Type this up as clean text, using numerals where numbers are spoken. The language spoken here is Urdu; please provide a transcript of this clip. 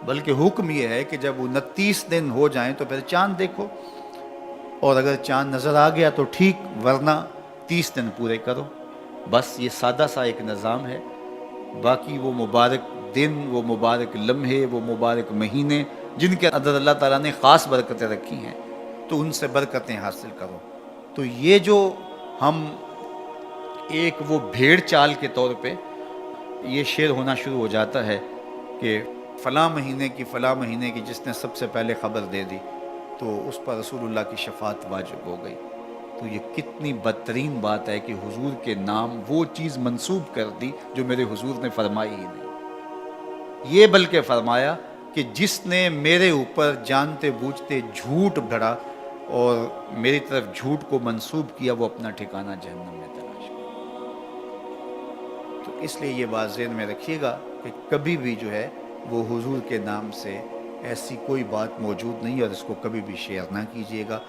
بلکہ حکم یہ ہے کہ جب 29 دن ہو جائیں تو پھر چاند دیکھو، اور اگر چاند نظر آ گیا تو ٹھیک، ورنہ 30 دن پورے کرو۔ بس یہ سادہ سا ایک نظام ہے۔ باقی وہ مبارک دن، وہ مبارک لمحے، وہ مبارک مہینے جن کے اندر اللہ تعالیٰ نے خاص برکتیں رکھی ہیں، تو ان سے برکتیں حاصل کرو۔ تو یہ جو ہم ایک وہ بھیڑ چال کے طور پہ یہ شعر ہونا شروع ہو جاتا ہے کہ فلاں مہینے کی جس نے سب سے پہلے خبر دے دی تو اس پر رسول اللہ کی شفاعت واجب ہو گئی۔ تو یہ کتنی بدترین بات ہے کہ حضور کے نام وہ چیز منسوب کر دی جو میرے حضور نے فرمائی ہی نہیں۔ یہ بلکہ فرمایا کہ جس نے میرے اوپر جانتے بوجھتے جھوٹ گھڑا اور میری طرف جھوٹ کو منسوب کیا، وہ اپنا ٹھکانہ جہنم میں تلاش کرے۔ تو اس لیے یہ بات ذہن میں رکھیے گا کہ کبھی بھی جو ہے وہ حضور کے نام سے ایسی کوئی بات موجود نہیں، اور اس کو کبھی بھی شیئر نہ کیجیے گا۔